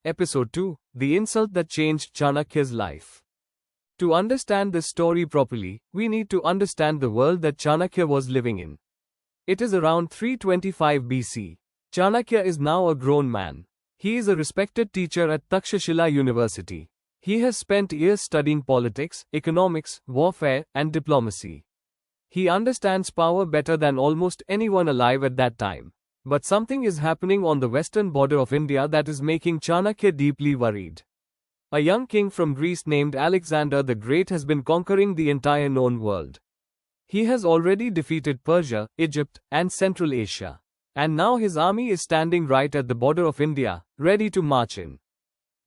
Episode 2, The Insult That Changed Chanakya's Life. To understand this story properly, we need to understand the world that Chanakya was living in. It is around 325 BC. Chanakya is now a grown man. He is a respected teacher at Takshashila University. He has spent years studying politics, economics, warfare, and diplomacy. He understands power better than almost anyone alive at that time. But something is happening on the western border of India that is making Chanakya deeply worried. A young king from Greece named Alexander the Great has been conquering the entire known world. He has already defeated Persia, Egypt, and Central Asia. And now his army is standing right at the border of India, ready to march in.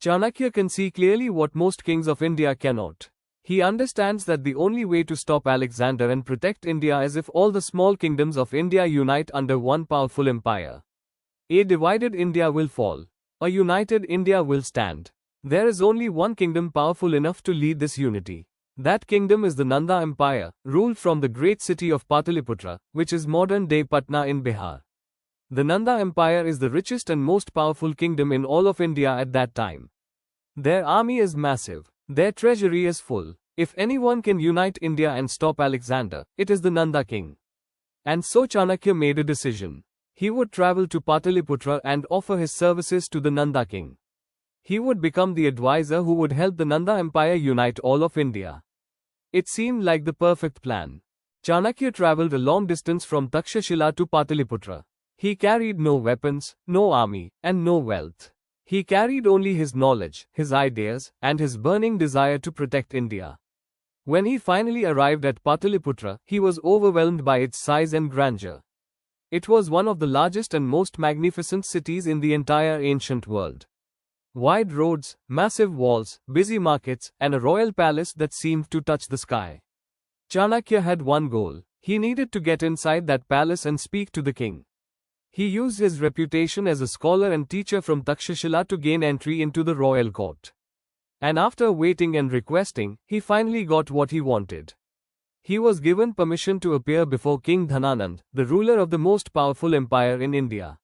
Chanakya can see clearly what most kings of India cannot. He understands that the only way to stop Alexander and protect India is if all the small kingdoms of India unite under one powerful empire. A divided India will fall. A united India will stand. There is only one kingdom powerful enough to lead this unity. That kingdom is the Nanda Empire, ruled from the great city of Pataliputra, which is modern-day Patna in Bihar. The Nanda Empire is the richest and most powerful kingdom in all of India at that time. Their army is massive. Their treasury is full. If anyone can unite India and stop Alexander, it is the Nanda king. And so Chanakya made a decision. He would travel to Pataliputra and offer his services to the Nanda king. He would become the advisor who would help the Nanda Empire unite all of India. It seemed like the perfect plan. Chanakya traveled a long distance from Takshashila to Pataliputra. He carried no weapons, no army, and no wealth. He carried only his knowledge, his ideas, and his burning desire to protect India. When he finally arrived at Pataliputra, he was overwhelmed by its size and grandeur. It was one of the largest and most magnificent cities in the entire ancient world. Wide roads, massive walls, busy markets, and a royal palace that seemed to touch the sky. Chanakya had one goal. He needed to get inside that palace and speak to the king. He used his reputation as a scholar and teacher from Takshashila to gain entry into the royal court. And after waiting and requesting, he finally got what he wanted. He was given permission to appear before King Dhananand, the ruler of the most powerful empire in India.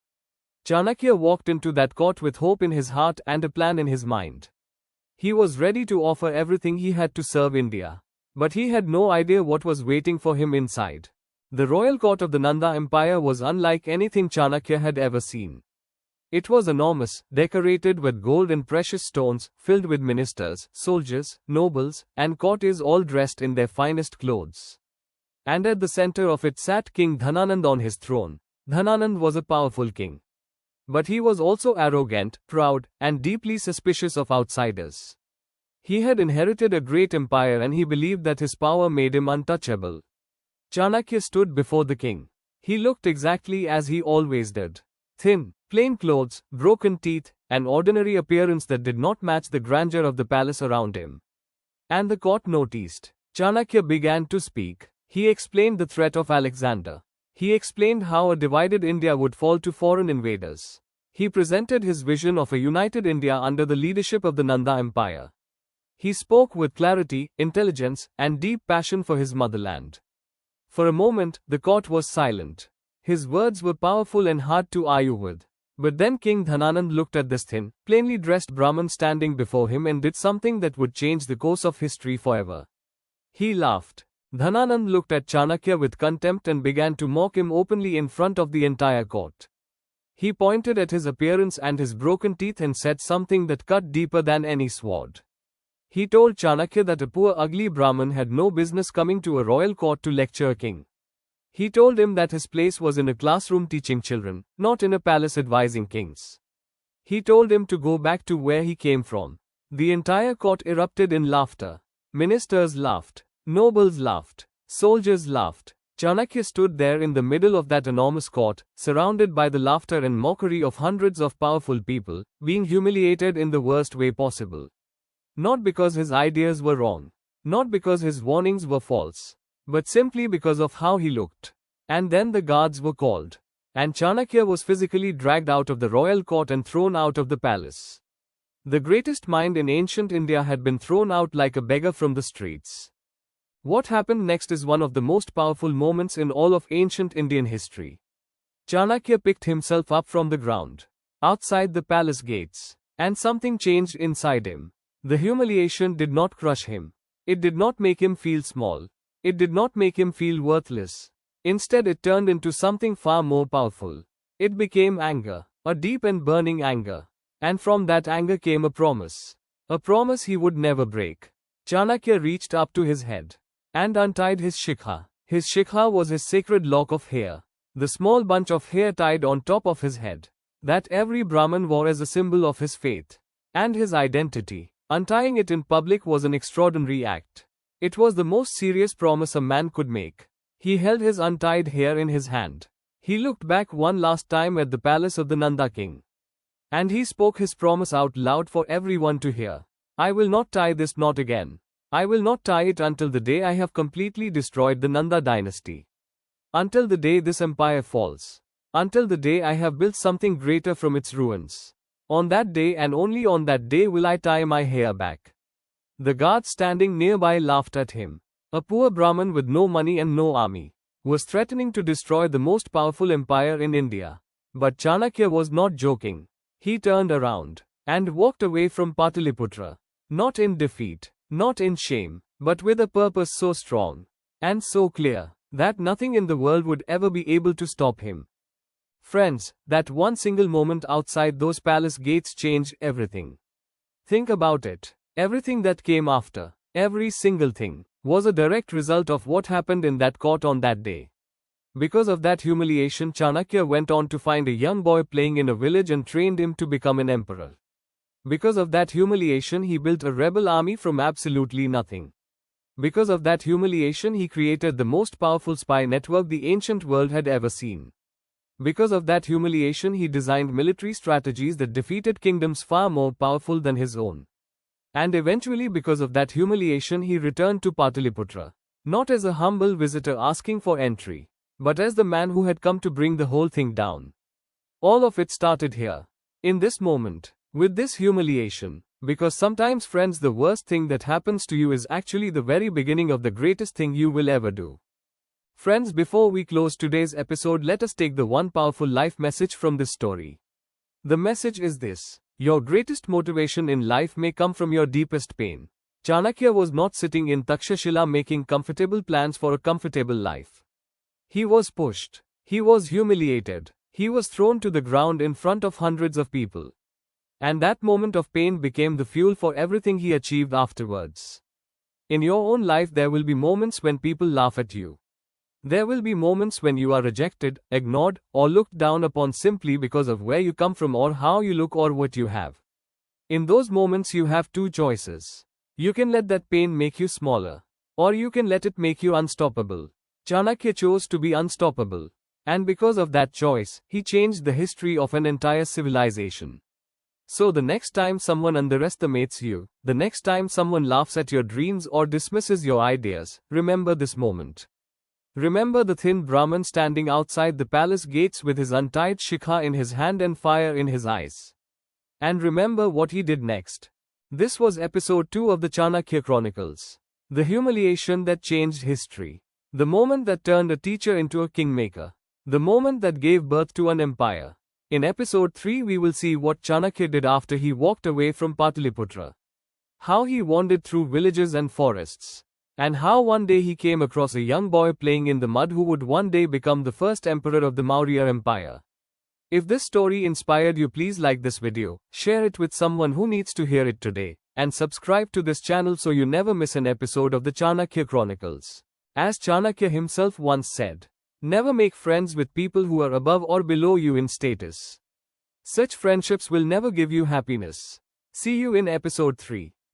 Chanakya walked into that court with hope in his heart and a plan in his mind. He was ready to offer everything he had to serve India. But he had no idea what was waiting for him inside. The royal court of the Nanda Empire was unlike anything Chanakya had ever seen. It was enormous, decorated with gold and precious stones, filled with ministers, soldiers, nobles, and courtiers all dressed in their finest clothes. And at the center of it sat King Dhananand on his throne. Dhananand was a powerful king. But he was also arrogant, proud, and deeply suspicious of outsiders. He had inherited a great empire and he believed that his power made him untouchable. Chanakya stood before the king. He looked exactly as he always did. Thin, plain clothes, broken teeth, an ordinary appearance that did not match the grandeur of the palace around him. And the court noticed. Chanakya began to speak. He explained the threat of Alexander. He explained how a divided India would fall to foreign invaders. He presented his vision of a united India under the leadership of the Nanda Empire. He spoke with clarity, intelligence, and deep passion for his motherland. For a moment, the court was silent. His words were powerful and hard to argue with. But then King Dhananand looked at this thin, plainly dressed Brahmin standing before him and did something that would change the course of history forever. He laughed. Dhananand looked at Chanakya with contempt and began to mock him openly in front of the entire court. He pointed at his appearance and his broken teeth and said something that cut deeper than any sword. He told Chanakya that a poor ugly Brahmin had no business coming to a royal court to lecture a king. He told him that his place was in a classroom teaching children, not in a palace advising kings. He told him to go back to where he came from. The entire court erupted in laughter. Ministers laughed. Nobles laughed. Soldiers laughed. Chanakya stood there in the middle of that enormous court, surrounded by the laughter and mockery of hundreds of powerful people, being humiliated in the worst way possible. Not because his ideas were wrong. Not because his warnings were false. But simply because of how he looked. And then the guards were called. And Chanakya was physically dragged out of the royal court and thrown out of the palace. The greatest mind in ancient India had been thrown out like a beggar from the streets. What happened next is one of the most powerful moments in all of ancient Indian history. Chanakya picked himself up from the ground. Outside the palace gates, And something changed inside him. The humiliation did not crush him. It did not make him feel small. It did not make him feel worthless. Instead, it turned into something far more powerful. It became anger, a deep and burning anger. And from that anger came a promise. A promise he would never break. Chanakya reached up to his head and untied his shikha. His shikha was his sacred lock of hair, the small bunch of hair tied on top of his head, that every Brahmin wore as a symbol of his faith and his identity. Untying it in public was an extraordinary act. It was the most serious promise a man could make. He held his untied hair in his hand. He looked back one last time at the palace of the Nanda king. And he spoke his promise out loud for everyone to hear. I will not tie this knot again. I will not tie it until the day I have completely destroyed the Nanda dynasty. Until the day this empire falls. Until the day I have built something greater from its ruins. On that day and only on that day will I tie my hair back. The guards standing nearby laughed at him. A poor Brahmin with no money and no army was threatening to destroy the most powerful empire in India. But Chanakya was not joking. He turned around and walked away from Pataliputra. Not in defeat, not in shame, but with a purpose so strong and so clear that nothing in the world would ever be able to stop him. Friends, that one single moment outside those palace gates changed everything. Think about it. Everything that came after, every single thing, was a direct result of what happened in that court on that day. Because of that humiliation, Chanakya went on to find a young boy playing in a village and trained him to become an emperor. Because of that humiliation, he built a rebel army from absolutely nothing. Because of that humiliation, he created the most powerful spy network the ancient world had ever seen. Because of that humiliation, he designed military strategies that defeated kingdoms far more powerful than his own. And eventually, because of that humiliation, he returned to Pataliputra. Not as a humble visitor asking for entry, but as the man who had come to bring the whole thing down. All of it started here. In this moment. With this humiliation. Because sometimes, friends, the worst thing that happens to you is actually the very beginning of the greatest thing you will ever do. Friends, before we close today's episode, let us take the one powerful life message from this story. The message is this: your greatest motivation in life may come from your deepest pain. Chanakya was not sitting in Takshashila making comfortable plans for a comfortable life. He was pushed. He was humiliated. He was thrown to the ground in front of hundreds of people. And that moment of pain became the fuel for everything he achieved afterwards. In your own life, there will be moments when people laugh at you. There will be moments when you are rejected, ignored, or looked down upon simply because of where you come from or how you look or what you have. In those moments, you have two choices. You can let that pain make you smaller, or you can let it make you unstoppable. Chanakya chose to be unstoppable. And because of that choice, he changed the history of an entire civilization. So the next time someone underestimates you, the next time someone laughs at your dreams or dismisses your ideas, remember this moment. Remember the thin Brahmin standing outside the palace gates with his untied shikha in his hand and fire in his eyes. And remember what he did next. This was episode 2 of the Chanakya Chronicles. The humiliation that changed history. The moment that turned a teacher into a kingmaker. The moment that gave birth to an empire. In episode 3 we will see what Chanakya did after he walked away from Pataliputra. How he wandered through villages and forests. And how one day he came across a young boy playing in the mud who would one day become the first emperor of the Maurya Empire. If this story inspired you, please like this video, share it with someone who needs to hear it today, and subscribe to this channel so you never miss an episode of the Chanakya Chronicles. As Chanakya himself once said, never make friends with people who are above or below you in status. Such friendships will never give you happiness. See you in episode 3.